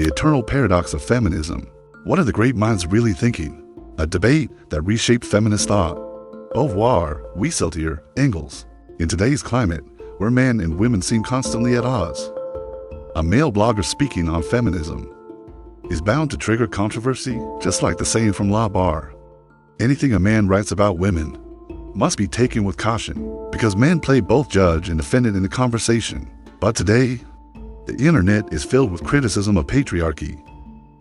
The eternal paradox of feminism. What are the great minds really thinking? A debate that reshaped feminist thought. Beauvoir, Wieseltier, Engels. In today's climate, where men and women seem constantly at odds, a male blogger speaking on feminism is bound to trigger controversy, just like the saying from La Barre. Anything a man writes about women must be taken with caution, because men play both judge and defendant in the conversation. But today, the internet is filled with criticism of patriarchy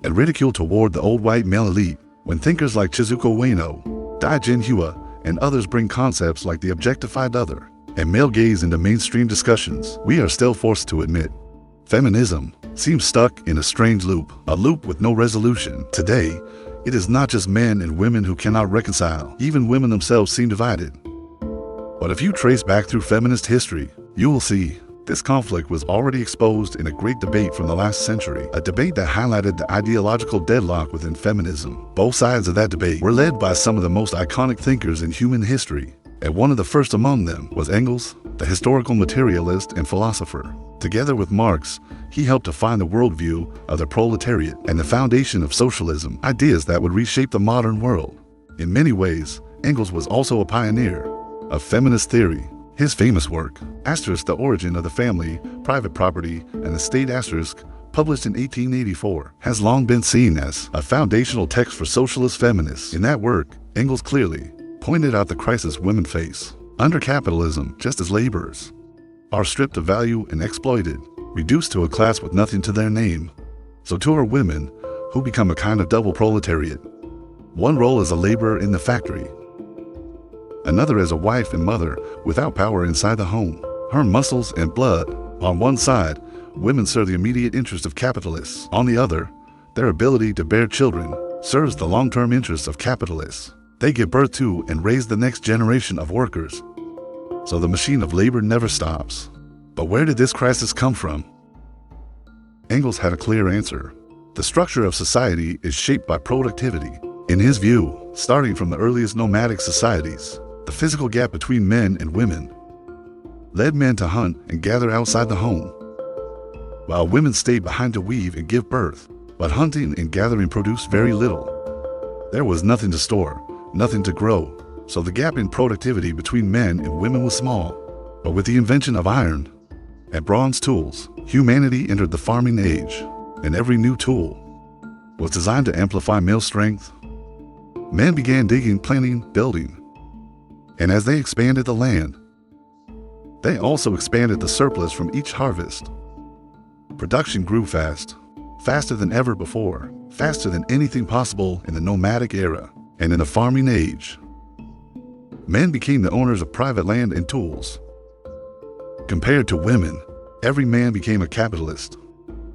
and ridicule toward the old white male elite. When thinkers like Chizuko Ueno, Dai-Jin Hua, and others bring concepts like the objectified other and male gaze into mainstream discussions, we are still forced to admit feminism seems stuck in a strange loop, a loop with no resolution. Today, it is not just men and women who cannot reconcile. Even women themselves seem divided. But if you trace back through feminist history, you will see this conflict was already exposed in a great debate from the last century, a debate that highlighted the ideological deadlock within feminism. Both sides of that debate were led by some of the most iconic thinkers in human history, and one of the first among them was Engels, the historical materialist and philosopher. Together with Marx, he helped define the worldview of the proletariat and the foundation of socialism, ideas that would reshape the modern world. In many ways, Engels was also a pioneer of feminist theory. His famous work, The Origin of the Family, Private Property, and the State, published in 1884, has long been seen as a foundational text for socialist feminists. In that work, Engels clearly pointed out the crisis women face under capitalism, just as laborers are stripped of value and exploited, reduced to a class with nothing to their name. So too are women, who become a kind of double proletariat. One role as a laborer in the factory, another as a wife and mother without power inside the home. Her muscles and blood. On one side, women serve the immediate interest of capitalists. On the other, their ability to bear children serves the long-term interests of capitalists. They give birth to and raise the next generation of workers. So the machine of labor never stops. But where did this crisis come from? Engels had a clear answer. The structure of society is shaped by productivity. In his view, starting from the earliest nomadic societies, the physical gap between men and women led men to hunt and gather outside the home, while women stayed behind to weave and give birth. But hunting and gathering produced very little. There was nothing to store, nothing to grow, so the gap in productivity between men and women was small. But with the invention of iron and bronze tools, humanity entered the farming age, and every new tool was designed to amplify male strength. Men began digging, planting, building, and as they expanded the land, they also expanded the surplus from each harvest. Production grew fast, faster than ever before, faster than anything possible in the nomadic era. And in the farming age, men became the owners of private land and tools. Compared to women, every man became a capitalist.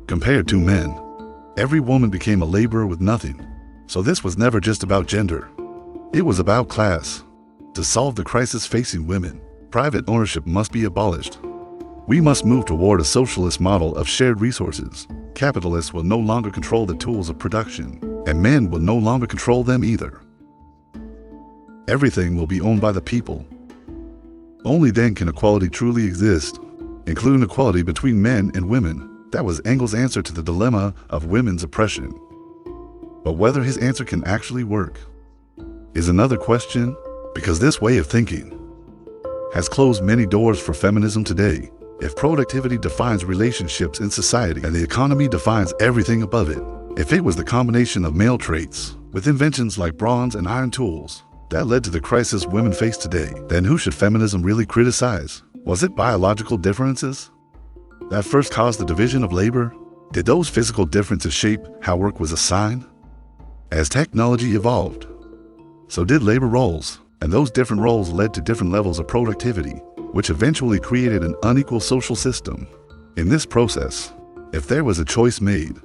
Compared to men, every woman became a laborer with nothing. So this was never just about gender. It was about class. To solve the crisis facing women, private ownership must be abolished. We must move toward a socialist model of shared resources. Capitalists will no longer control the tools of production, and men will no longer control them either. Everything will be owned by the people. Only then can equality truly exist, including equality between men and women. That was Engels' answer to the dilemma of women's oppression. But whether his answer can actually work is another question, because this way of thinking has closed many doors for feminism today. If productivity defines relationships in society and the economy defines everything above it, if it was the combination of male traits with inventions like bronze and iron tools that led to the crisis women face today, then who should feminism really criticize? Was it biological differences that first caused the division of labor? Did those physical differences shape how work was assigned? As technology evolved, so did labor roles, and those different roles led to different levels of productivity, which eventually created an unequal social system. In this process, if there was a choice made,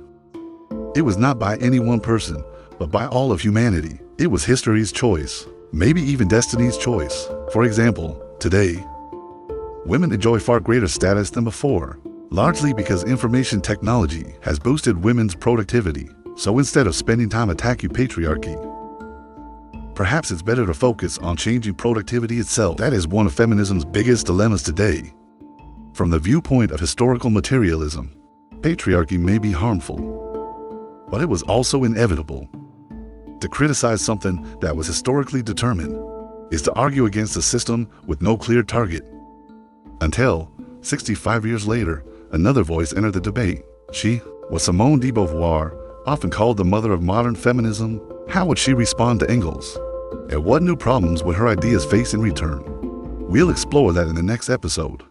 it was not by any one person, but by all of humanity. It was history's choice, maybe even destiny's choice. For example, today, women enjoy far greater status than before, largely because information technology has boosted women's productivity. So instead of spending time attacking patriarchy, perhaps it's better to focus on changing productivity itself. That is one of feminism's biggest dilemmas today. From the viewpoint of historical materialism, patriarchy may be harmful, but it was also inevitable. To criticize something that was historically determined is to argue against a system with no clear target. Until, 65 years later, another voice entered the debate. She was Simone de Beauvoir, often called the mother of modern feminism. How would she respond to Engels? And what new problems would her ideas face in return? We'll explore that in the next episode.